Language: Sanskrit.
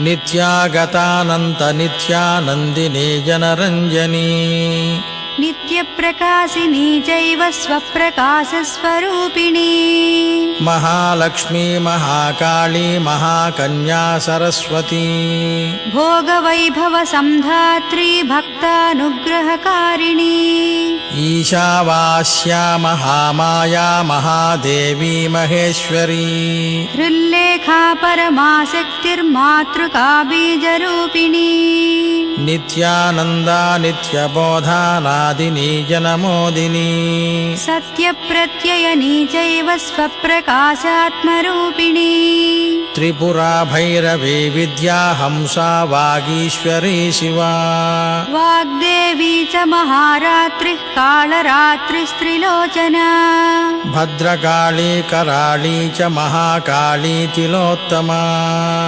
नित्यागतानंत नित्यानंदिनी जनरंजनी नित्यप्रकाशिनी चैव स्वप्रकाशस्वरूपिणी महालक्ष्मी महाकाली महाकन्या सरस्वती भोगवैभव संधात्री भक्तानुग्रहकारिणी ईशावास्या महामाया महादेवी महेश्वरी हृल्लेखा परमाशक्तिर्मातृका बीजरूपिणी नित्यानंदा नित्यबोधानादिनी जनमोदिनी सत्यप्रत्ययनी चैव स्वप्रकाशात्मरूपिणी त्रिपुरा भैरवी विद्या हंसा वागीश्वरी शिवा वाग्देवी च महारात्रिः कालरात्रिस्त्रिलोचना भद्रकाली कराली च महाकाली तिलोत्तमा।